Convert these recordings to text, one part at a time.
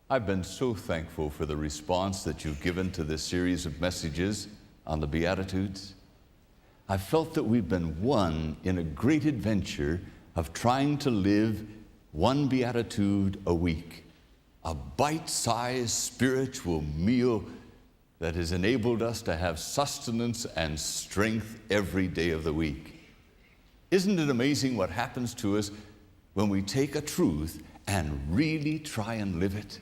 I've been so thankful for the response that you've given to this series of messages on the Beatitudes. I felt that we've been one in a great adventure of trying to live one beatitude a week, a bite-sized spiritual meal that has enabled us to have sustenance and strength every day of the week. Isn't it amazing what happens to us when we take a truth and really try and live it?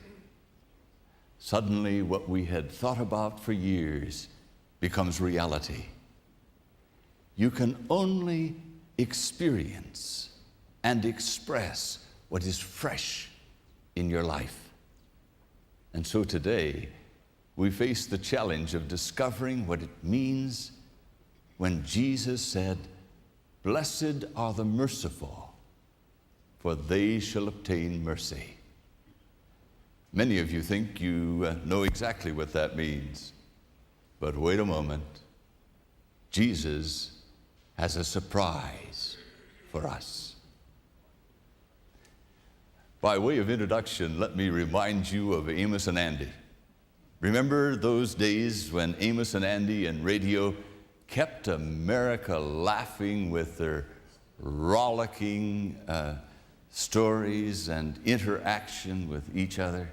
Suddenly, what we had thought about for years becomes reality. You can only experience and express what is fresh in your life. And so today, we face the challenge of discovering what it means when Jesus said, "Blessed are the merciful, for they shall obtain mercy." Many of you think you know exactly what that means. But wait a moment. Jesus has a surprise for us. By way of introduction, let me remind you of Amos and Andy. Remember those days when Amos and Andy and radio kept America laughing with their rollicking stories and interaction with each other?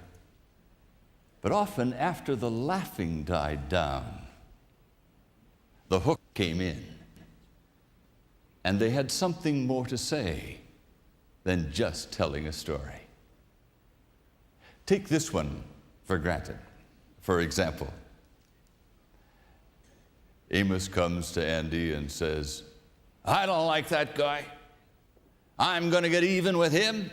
But often after the laughing died down, the hook came in, and they had something more to say than just telling a story. Take this one for granted. For example, Amos comes to Andy and says, "I don't like that guy. I'm going to get even with him.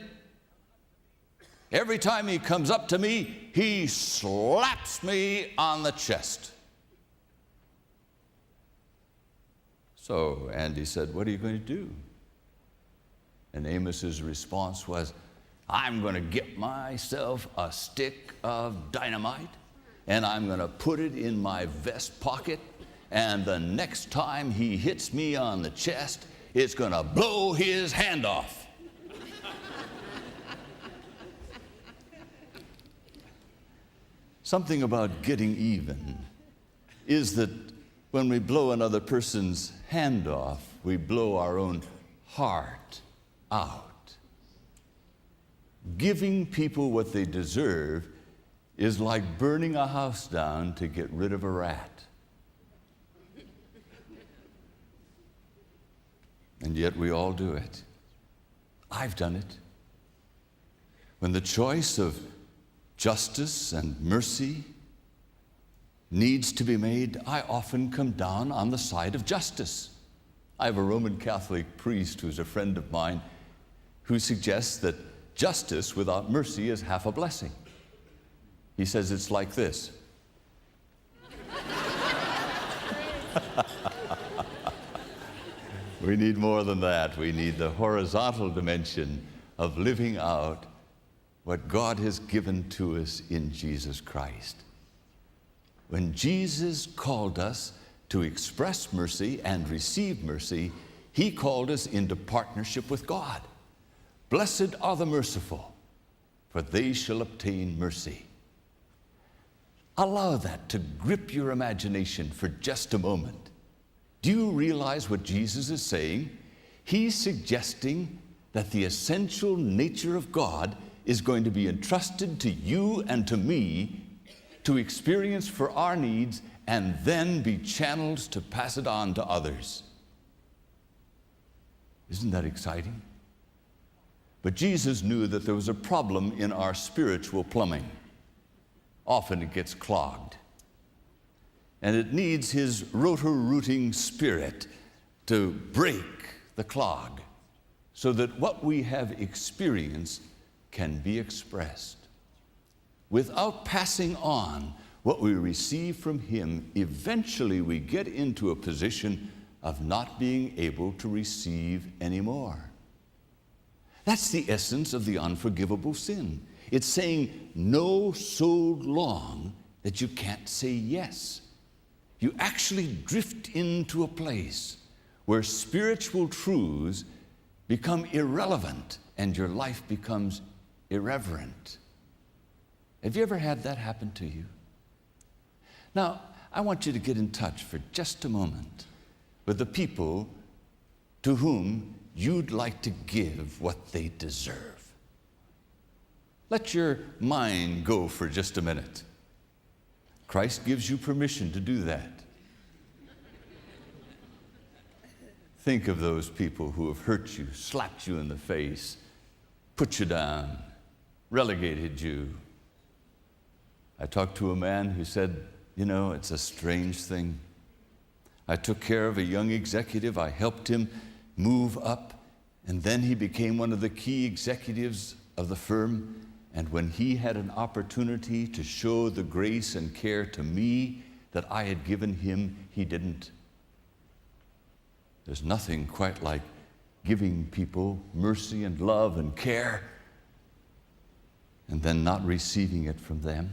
Every time he comes up to me, he slaps me on the chest." So Andy said, "What are you going to do?" And Amos's response was, "I'm going to get myself a stick of dynamite, and I'm going to put it in my vest pocket, and the next time he hits me on the chest, it's going to blow his hand off." Something about getting even is that when we blow another person's hand off, we blow our own heart out. Giving people what they deserve is like burning a house down to get rid of a rat. And yet we all do it. I've done it. When the choice of justice and mercy needs to be made, I often come down on the side of justice. I have a Roman Catholic priest who's a friend of mine who suggests that justice without mercy is half a blessing. He says it's like this. We need more than that. We need the horizontal dimension of living out what God has given to us in Jesus Christ. When Jesus called us to express mercy and receive mercy, he called us into partnership with God. Blessed are the merciful, for they shall obtain mercy. Allow that to grip your imagination for just a moment. Do you realize what Jesus is saying? He's suggesting that the essential nature of God is going to be entrusted to you and to me to experience for our needs and then be channels to pass it on to others. Isn't that exciting? But Jesus knew that there was a problem in our spiritual plumbing. Often it gets clogged. And it needs his rotor-rooting spirit to break the clog so that what we have experienced can be expressed. Without passing on what we receive from him, eventually we get into a position of not being able to receive anymore. That's the essence of the unforgivable sin. It's saying no so long that you can't say yes. You actually drift into a place where spiritual truths become irrelevant and your life becomes irreverent. Have you ever had that happen to you? Now, I want you to get in touch for just a moment with the people to whom you'd like to give what they deserve. Let your mind go for just a minute. Christ gives you permission to do that. Think of those people who have hurt you, slapped you in the face, put you down, relegated you. I talked to a man who said, you know, it's a strange thing. I took care of a young executive. I helped him move up, and then he became one of the key executives of the firm. And when he had an opportunity to show the grace and care to me that I had given him, he didn't. There's nothing quite like giving people mercy and love and care and then not receiving it from them.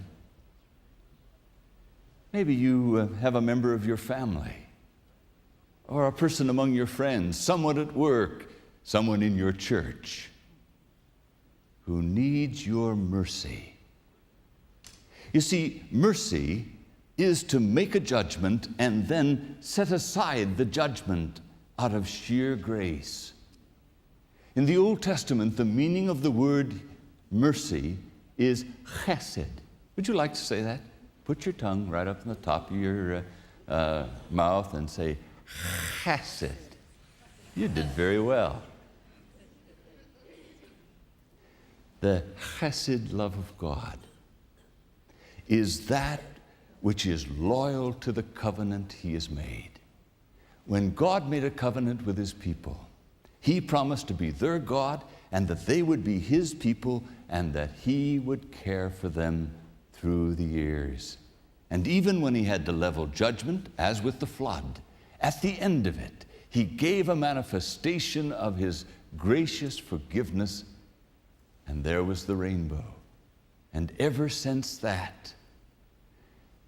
Maybe you have a member of your family or a person among your friends, someone at work, someone in your church who needs your mercy. You see, mercy is to make a judgment and then set aside the judgment out of sheer grace. In the Old Testament, the meaning of the word mercy is chesed. Would you like to say that? Put your tongue right up on the top of your mouth and say, chesed. You did very well. The chesed love of God is that which is loyal to the covenant he has made. When God made a covenant with his people, he promised to be their God and that they would be his people and that he would care for them through the years. And even when he had to level judgment, as with the flood, at the end of it, he gave a manifestation of his gracious forgiveness, and there was the rainbow. And ever since that,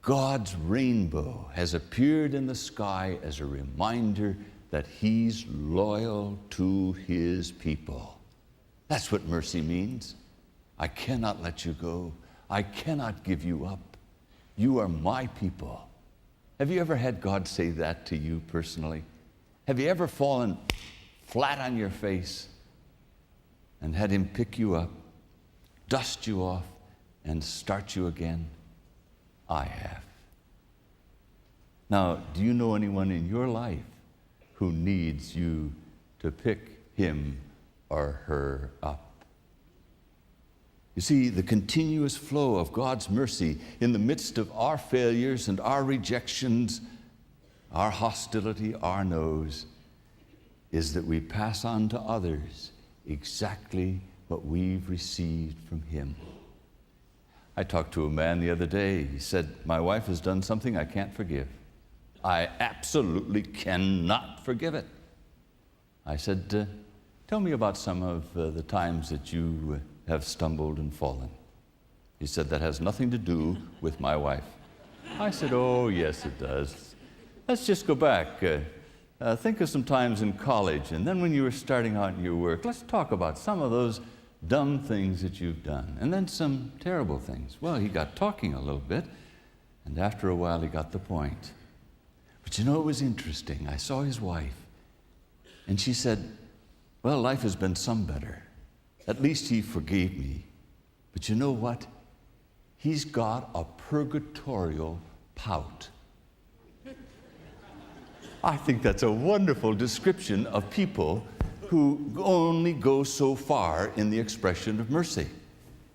God's rainbow has appeared in the sky as a reminder that he's loyal to his people. That's what mercy means. I cannot let you go. I cannot give you up. You are my people. Have you ever had God say that to you personally? Have you ever fallen flat on your face and had him pick you up, dust you off, and start you again? I have. Now, do you know anyone in your life who needs you to pick him or her up? You see, the continuous flow of God's mercy in the midst of our failures and our rejections, our hostility, our no's, is that we pass on to others exactly what we've received from him. I talked to a man the other day. He said, my wife has done something I can't forgive. I absolutely cannot forgive it. I said, tell me about some of the times that you have stumbled and fallen. He said, that has nothing to do with my wife. I said, oh, yes, it does. Let's just go back. Think of some times in college, and then when you were starting out in your work. Let's talk about some of those dumb things that you've done, and then some terrible things. Well, he got talking a little bit, and after a while he got the point. But you know, it was interesting. I saw his wife, and she said, well, life has been some better. At least he forgave me. But you know what? He's got a purgatorial pout. I think that's a wonderful description of people who only go so far in the expression of mercy.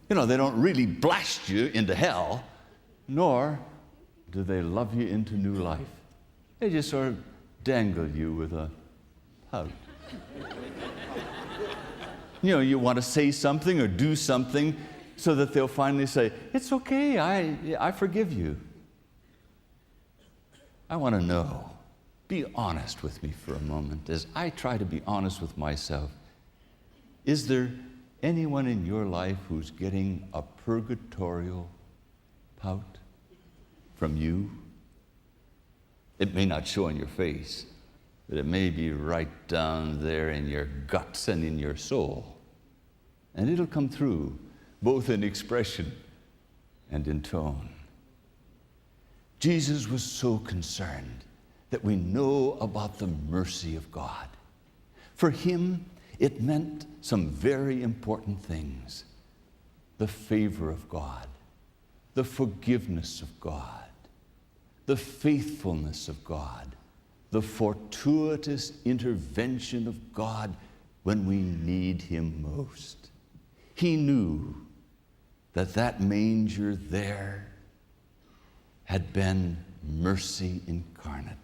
You know, they don't really blast you into hell, nor do they love you into new life. They just sort of dangle you with a pout. You know, you want to say something or do something so that they'll finally say, it's okay, I forgive you. I want to know. Be honest with me for a moment as I try to be honest with myself. Is there anyone in your life who's getting a purgatorial pout from you? It may not show on your face, but it may be right down there in your guts and in your soul. And it'll come through both in expression and in tone. Jesus was so concerned that we know about the mercy of God. For him, it meant some very important things: the favor of God, the forgiveness of God, the faithfulness of God, the fortuitous intervention of God when we need him most. He knew that that manger there had been mercy incarnate.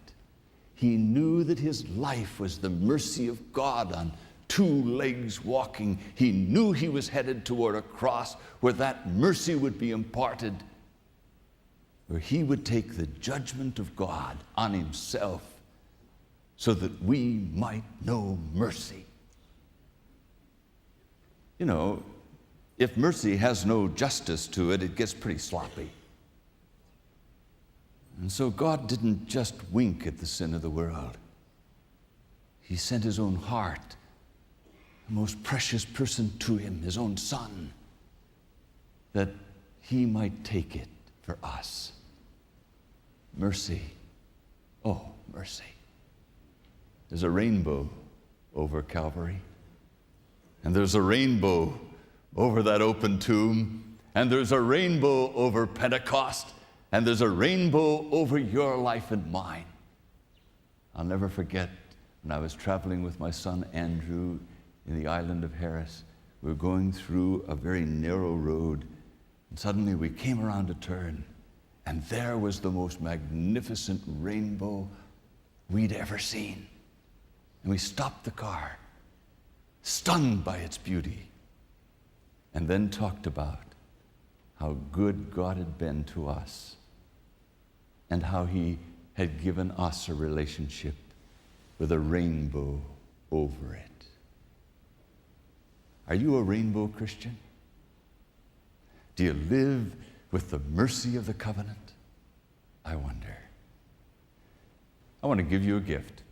He knew that his life was the mercy of God on two legs walking. He knew he was headed toward a cross where that mercy would be imparted, where he would take the judgment of God on himself so that we might know mercy. You know, if mercy has no justice to it, it gets pretty sloppy. And so God didn't just wink at the sin of the world. He sent his own heart, the most precious person to him, his own son, that he might take it for us. Mercy. Oh, mercy. There's a rainbow over Calvary. And there's a rainbow over that open tomb. And there's a rainbow over Pentecost. And there's a rainbow over your life and mine. I'll never forget when I was traveling with my son Andrew in the island of Harris. We were going through a very narrow road, and suddenly we came around a turn, and there was the most magnificent rainbow we'd ever seen. And we stopped the car, stunned by its beauty, and then talked about how good God had been to us and how he had given us a relationship with a rainbow over it. Are you a rainbow Christian? Do you live with the mercy of the covenant? I wonder. I want to give you a gift.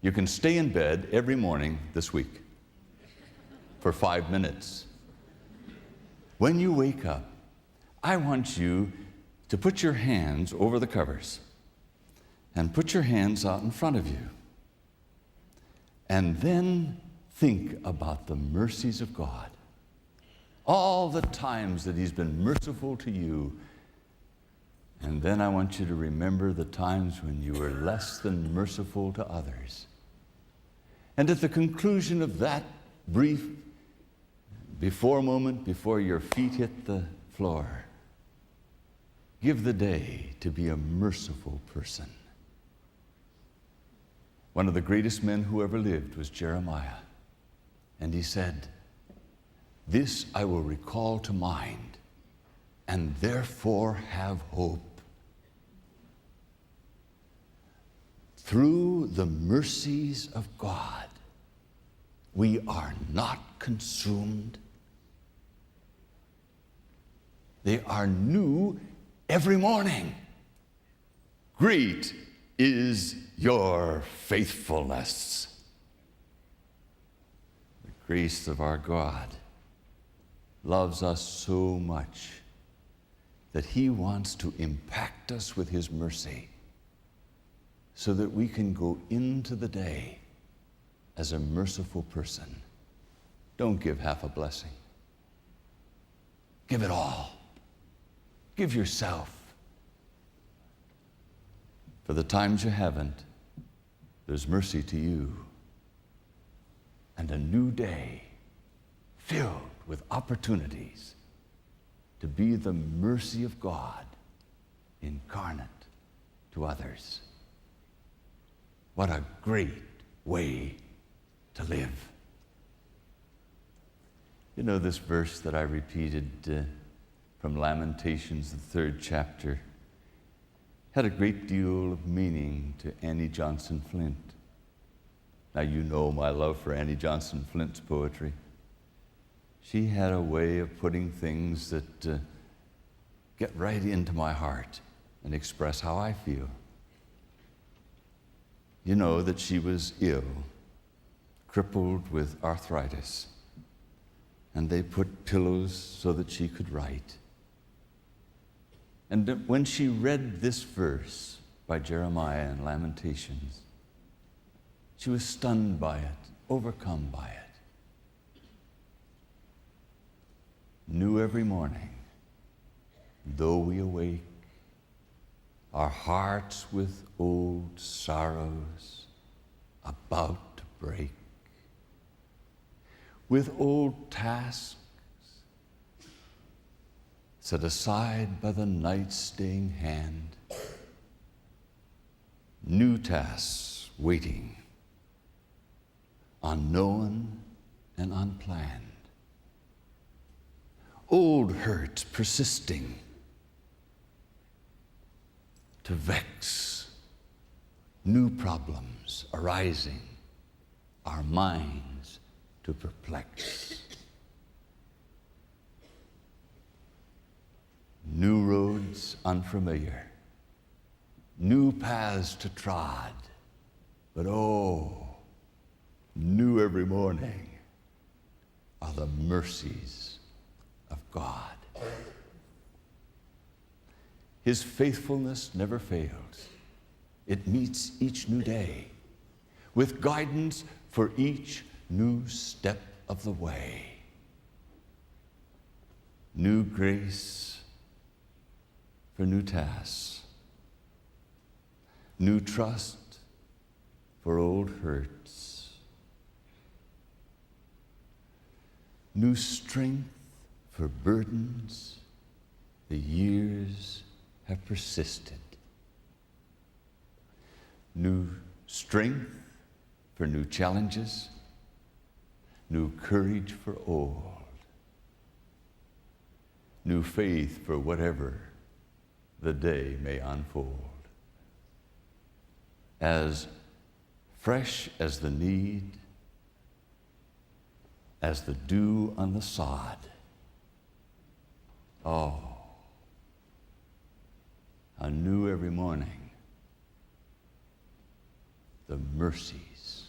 You can stay in bed every morning this week for 5 minutes. When you wake up, I want you to put your hands over the covers and put your hands out in front of you. And then think about the mercies of God. All the times that he's been merciful to you. And then I want you to remember the times when you were less than merciful to others. And at the conclusion of that brief moment before your feet hit the floor, give the day to be a merciful person. One of the greatest men who ever lived was Jeremiah. And he said, "This I will recall to mind, and therefore have hope. Through the mercies of God, we are not consumed. They are new every morning. Great is your faithfulness." The grace of our God loves us so much that he wants to impact us with his mercy so that we can go into the day as a merciful person. Don't give half a blessing. Give it all. Give yourself. For the times you haven't, there's mercy to you. And a new day filled with opportunities to be the mercy of God incarnate to others. What a great way to live. You know, this verse that I repeated from Lamentations, the 3rd chapter, had a great deal of meaning to Annie Johnson Flint. Now, you know my love for Annie Johnson Flint's poetry. She had a way of putting things that get right into my heart and express how I feel. You know that she was ill, crippled with arthritis, and they put pillows so that she could write. And when she read this verse by Jeremiah in Lamentations, she was stunned by it, overcome by it. New every morning, though we awake, our hearts with old sorrows about to break, with old tasks set aside by the night's staying hand, new tasks waiting, unknown and unplanned, old hurts persisting to vex, new problems arising, our minds to perplex. New roads unfamiliar, new paths to trod, but oh, new every morning are the mercies of God. His faithfulness never fails. It meets each new day with guidance for each new step of the way. New grace for new tasks, new trust for old hurts, new strength for burdens the years have persisted, new strength for new challenges, new courage for old, new faith for whatever the day may unfold. As fresh as the need, as the dew on the sod. Oh, anew every morning, the mercies